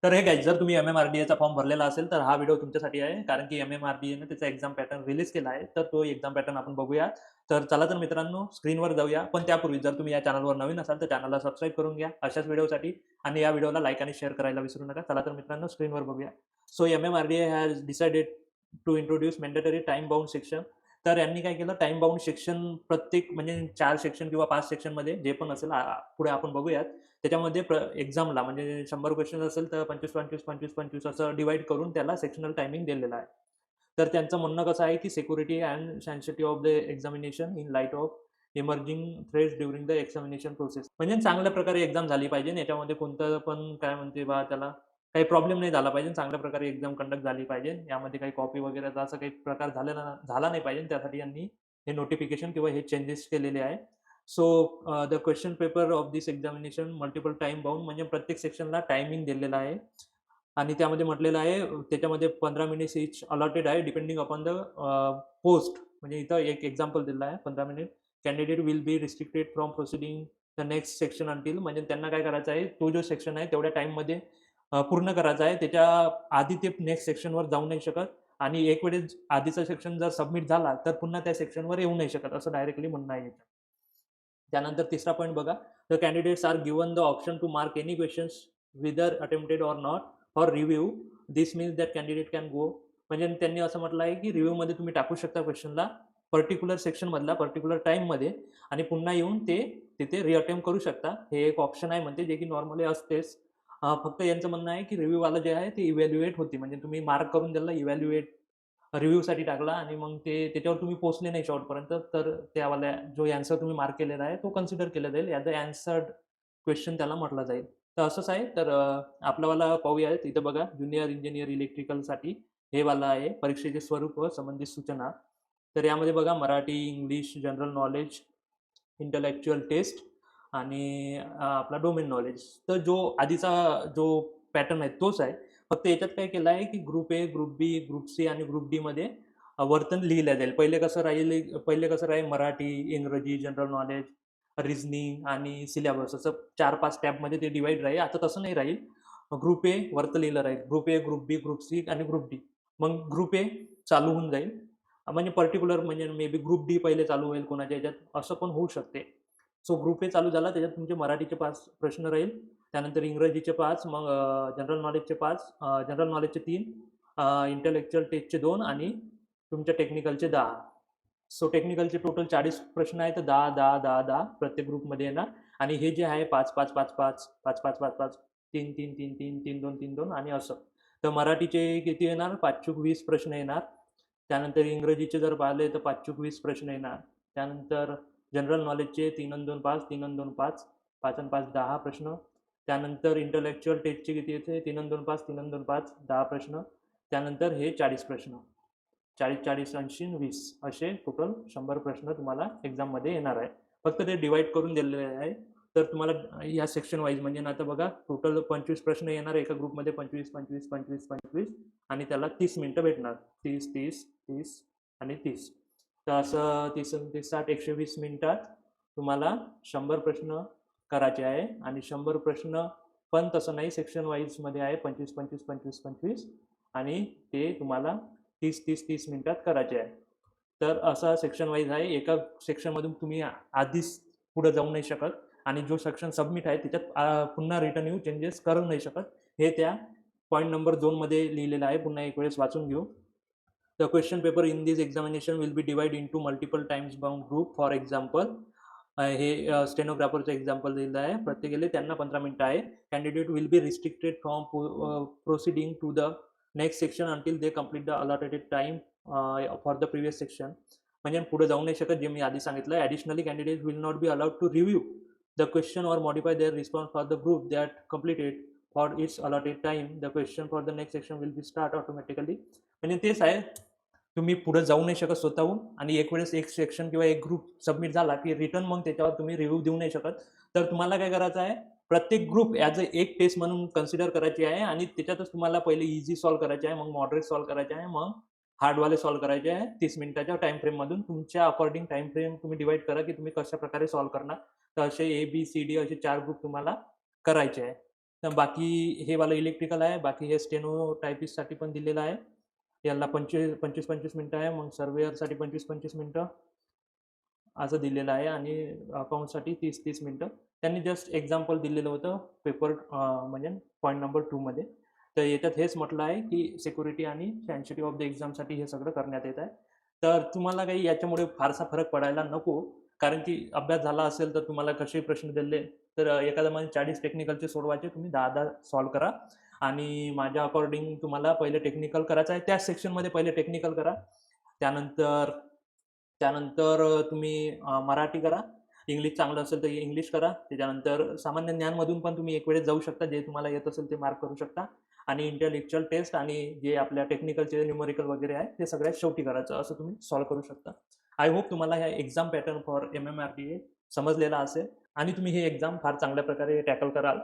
तर हे गाईज, जर तुम्ही MMRDAचा फॉर्म भरलेला असेल तर हा व्हिडिओ तुमच्यासाठी आहे. कारण की MMRDAने त्याचा एक्झाम पॅटर्न रिलीज केला आहे. तर तो एक्झाम पॅटर्न आपण बघूया. तर चला तर मित्रांनो, स्क्रीनवर जाऊया. पण त्यापूर्वी जर तुम्ही या चॅनलवर नवीन असाल तर चॅनलला सबस्क्राईब करून घ्या अशाच व्हिडिओसाठी, आणि या व्हिडिओला लाईक आणि शेअर करायला विसरू नका. चला तर मित्रांनो, स्क्रीनवर बघूया. So MMRDA has decided to introduce mandatory time bound section. तर यांनी काय केलं, टाइम बाउंड सेक्शन प्रत्येक म्हणजे 4 सेक्शन किंवा 5 सेक्शनमध्ये जे पण असेल पुढे आपण बघूयात. त्याच्यामध्ये एक्झामला म्हणजे 100 क्वेश्चन असेल तर 25, 25, 25, 25 असं डिवाइड करून त्याला सेक्शनल टायमिंग दिलेला आहे. तर त्यांचं म्हणणं कसं आहे की security and sensitive of the examination in light of emerging threats during the examination process. म्हणजे चांगल्या प्रकारे एक्झाम झाली पाहिजे. याच्यामध्ये कोणतं पण काय म्हणते बा त्याला काही प्रॉब्लेम नाही झाला पाहिजे. चांगल्या प्रकारे एक्झाम कंडक्ट झाली पाहिजे. यामध्ये काही कॉपी वगैरेचा असं काही प्रकार झाला नाही पाहिजे. त्यासाठी यांनी हे नोटिफिकेशन किंवा हे चेंजेस केलेले आहे. So the question paper of this examination multiple time bound, म्हणजे प्रत्येक सेक्शनला टायमिंग दिलेला आहे. आणि त्यामध्ये म्हटलेलं आहे त्याच्यामध्ये 15 मिनिट्स इच अलॉटेड आहे डिपेंडिंग अपॉन द पोस्ट. म्हणजे इथं एक एक्झाम्पल दिलं आहे 15 minute. Candidate will be restricted from proceeding the next section until, म्हणजे त्यांना काय करायचं आहे, तो जो सेक्शन आहे तेवढ्या टाईममध्ये पूर्ण करायचा आहे. त्याच्या आधी ते नेक्स्ट सेक्शनवर जाऊ नाही शकत, आणि एक वेळेस आधीचा सेक्शन जर सबमिट झाला तर पुन्हा त्या सेक्शनवर येऊ नाही शकत, असं डायरेक्टली म्हणणं आहे. त्यानंतर तिसरा पॉईंट बघा, the candidates are given the option to mark any questions whether attempted or not for review. This means that candidate can go. म्हणजे त्यांनी असं म्हटलं आहे की रिव्ह्यूमध्ये तुम्ही टाकू शकता क्वेश्चनला पर्टिक्युलर सेक्शनमधला पर्टिक्युलर टाईममध्ये, आणि पुन्हा येऊन ते तिथे रिअटेम्प्ट करू शकता. हे एक ऑप्शन आहे म्हणते, जे की नॉर्मली असतेच. फक्त यांचं म्हणणं आहे की रिव्ह्यूवाला जे आहे ते इव्हॅल्युएट होती, म्हणजे तुम्ही मार्क करून त्याला इव्हॅल्युएट रिव्ह्यूसाठी टाकला आणि मग ते त्याच्यावर तुम्ही पोहोचले नाही शेवटपर्यंत, तर त्यावाला जो ॲन्सर तुम्ही मार्क केलेला आहे तो कन्सिडर केला जाईल. ॲज अ ॲन्सर्ड क्वेश्चन त्याला म्हटलं जाईल. तर असंच आहे. तर आपल्यावाला पाहूया. इथं बघा, ज्युनियर इंजिनियर इलेक्ट्रिकलसाठी हे वाला आहे परीक्षेचे स्वरूप व संबंधित सूचना. तर यामध्ये बघा, Marathi, English, general knowledge, intellectual test आणि आपला डोमेन नॉलेज. तर जो आधीचा जो पॅटर्न आहे तोच आहे. फक्त याच्यात काय केलं आहे की group A, group B, group C आणि ग्रुप डी मध्ये वर्तन लिहिलं जाईल. पहिले कसं राहील, मराठी, इंग्रजी, जनरल नॉलेज, रिझनिंग आणि सिलेबस, असं 4-5 टॅबमध्ये ते डिवाइड राहील. आता तसं नाही राहील. ग्रुप ए वर्त लिहिलं राहील, group A, group B, group C आणि ग्रुप डी. मग ग्रुप ए चालू होऊन जाईल. म्हणजे पर्टिक्युलर म्हणजे मे बी ग्रुप डी पहिले चालू होईल कोणाच्या याच्यात, असं पण होऊ शकते. सो ग्रुप ए चालू झाला, त्याच्यात तुमचे मराठीचे 5 प्रश्न राहील. त्यानंतर इंग्रजीचे 5, मग जनरल नॉलेजचे 5, जनरल नॉलेजचे 3, इंटेलेक्च्युअल टेस्टचे 2 आणि तुमच्या टेक्निकलचे 10. सो टेक्निकलचे टोटल 40 प्रश्न आहेत. तर 10, 10, 10, 10 प्रत्येक ग्रुपमध्ये येणार. आणि हे जे आहे 5, 5, 5, 5, 5, 5, 5, 5, 3, 3, 3, 3, 3, 2, 3, 2 आणि असं. तर मराठीचे किती येणार, 5-20 प्रश्न येणार. त्यानंतर इंग्रजीचे जर पाहिले तर 5-20 प्रश्न येणार. त्यानंतर जनरल नॉलेजचे 3 आणि 2 5, 3 आणि 2 5, 5 आणि 5 10 प्रश्न. त्यानंतर इंटलेक्च्युअल टेस्टचे किती येते, 3 आणि 2 5, 3 आणि 2 5 10 प्रश्न. त्यानंतर हे 40 प्रश्न, 40-40, 80-20 असे टोटल 100 प्रश्न तुम्हाला एक्झाममध्ये येणार आहे. फक्त ते डिवाइड करून दिलेले आहे. तर तुम्हाला या सेक्शन वाईज म्हणजे ना, आता बघा, टोटल 25 प्रश्न येणार एका ग्रुपमध्ये, 25, 25, 25, 25, आणि त्याला 30 मिनिटं भेटणार. 30, 30, 30 आणि 30. तर असं 30, 30, 60, 120 मिनिटात तुम्हाला 100 प्रश्न करायचे आहे. आणि 100 प्रश्न पण तसं नाही, सेक्शन वाईजमध्ये आहे 25, 25, 25, 25, आणि ते तुम्हाला 30, 30, 30 मिनिटात करायचे आहे. तर असा सेक्शन वाईज आहे. एका सेक्शनमधून तुम्ही आधीच पुढे जाऊ नाही शकत, आणि जो सेक्शन सबमिट आहे त्याच्यात पुन्हा रिटर्न येऊ चेंजेस करू नाही शकत. हे त्या पॉईंट नंबर 2 लिहिलेलं आहे. पुन्हा एक वेळेस वाचून घेऊ. The question paper in this examination will be divide into multiple times bound group. For example, हे स्टेनोग्राफरचं एक्झाम्पल दिलेलं आहे. प्रत्येकाला त्यांना 15 मिनिटं आहे. Candidate will be restricted from proceeding to the next section until they complete the allotted time for the previous section. म्हणजे पुढे जाऊ नाही शकत, जे मी आधी सांगितलं. Additionally candidate will not be allowed to review the question or modify their response for the group that completed for its allotted time. The question for the next section will be start automatically. म्हणजे तेच आहे, तुम्ही पुढे जाऊ नाही शकत स्वतःहून, आणि एक वेळेस एक सेक्शन किंवा एक ग्रुप सबमिट झाला की रिटर्न मग त्याच्यावर तुम्ही रिव्ह्यू देऊ नाही शकत. तर तुम्हाला काय करायचं आहे, प्रत्येक ग्रुप ॲज अ एक टेस्ट म्हणून कन्सिडर करायची आहे, आणि त्याच्यातच तुम्हाला पहिले इझी सॉल्व्ह करायचे आहे, मग मॉडरेट सॉल्व्ह करायचे आहे, मग हार्डवाले सॉल्व्ह करायचे आहे. 30 मिनिटाच्या टाइम फ्रेममधून तुमच्या अकॉर्डिंग टाइम फ्रेम तुम्ही डिवाइड करा की तुम्ही कशा प्रकारे सॉल्व्ह करणार. तर असे A, B, C, D असे 4 ग्रुप तुम्हाला करायचे आहे. तर बाकी हे वालं इलेक्ट्रिकल आहे. बाकी हे स्टेनो टायपिस्टसाठी पण दिलेलं आहे. याला 25-25 मिनिटं आहे. मग सर्वेअरसाठी 25-25 मिनिटं असं दिलेलं आहे आणि अकाउंटसाठी 30-30 मिनिटं. त्यांनी जस्ट एक्झाम्पल दिलेलं होतं पेपर म्हणजे पॉईंट नंबर 2 मध्ये. तर याच्यात हेच म्हटलं आहे की सिक्युरिटी आणि सेन्सिटिव्हिटी ऑफ द एक्झामसाठी हे सगळं करण्यात येत आहे. तर तुम्हाला काही याच्यामुळे फारसा फरक पडायला नको. कारण की अभ्यास झाला असेल तर तुम्हाला कसे प्रश्न दिले तर एखाद्या मध्ये 40 टेक्निकलचे सोडवायचे, तुम्ही 10-10 सॉल्व्ह करा. आणि माझ्या अकॉर्डिंग तुम्हाला पहिले टेक्निकल करायचं आहे. त्याच सेक्शनमध्ये पहिले टेक्निकल करा. त्यानंतर त्यानंतर तुम्ही मराठी करा. इंग्लिश चांगलं असेल तर इंग्लिश करा. त्याच्यानंतर सामान्य ज्ञानमधून पण तुम्ही एक वेळेस जाऊ शकता. जे तुम्हाला येत असेल ते मार्क करू शकता. आणि इंटेलेक्चुअल टेस्ट आणि जे आपल्या टेक्निकलचे न्यूमेरिकल वगैरे आहे ते सगळ्यात शेवटी करायचं, असं तुम्ही सॉल्व्ह करू शकता. आय होप तुम्हाला ह्या एक्झाम पॅटर्न फॉर MMRDA समजलेला असेल आणि तुम्ही हे एक्झाम फार चांगल्या प्रकारे टॅकल कराल.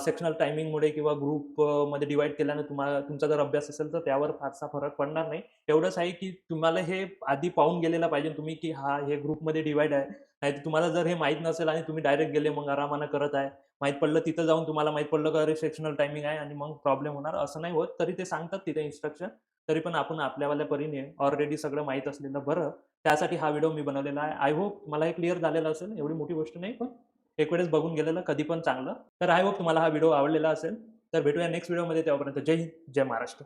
सेक्शनल टायमिंगमुळे किंवा ग्रुपमध्ये डिवाईड केल्याने तुमचा जर अभ्यास असेल तर त्यावर फारसा फरक पडणार नाही. एवढंच आहे की तुम्हाला हे आधी पाहून गेलेला पाहिजे तुम्ही की हा हे ग्रुपमध्ये डिवाईड आहे. नाहीतर तुम्हाला जर हे माहीत नसेल आणि तुम्ही डायरेक्ट गेले मग आरामानं करत आहे. माहीत पडलं तिथं जाऊन तुम्हाला माहीत पडलं का अरे सेक्शनल टायमिंग आहे आणि मग प्रॉब्लेम होणार, असं नाही होत. तरी ते सांगतात तिथे इन्स्ट्रक्शन. तरी पण आपण आपल्यावाल्या परीने ऑलरेडी सगळं माहीत असलेलं बरं. त्यासाठी हा व्हिडिओ मी बनवलेला आहे. आय होप तुम्हाला हे क्लिअर झालेलं असेल. एवढी मोठी गोष्ट नाही, पण एक वेळेस बघून गेलेलं कधी पण चांगलं. तर आय होप तुम्हाला हा व्हिडिओ आवडलेला असेल. तर भेटूया नेक्स्ट व्हिडिओमध्ये. तेव्हापर्यंत जय हिंद, जय महाराष्ट्र.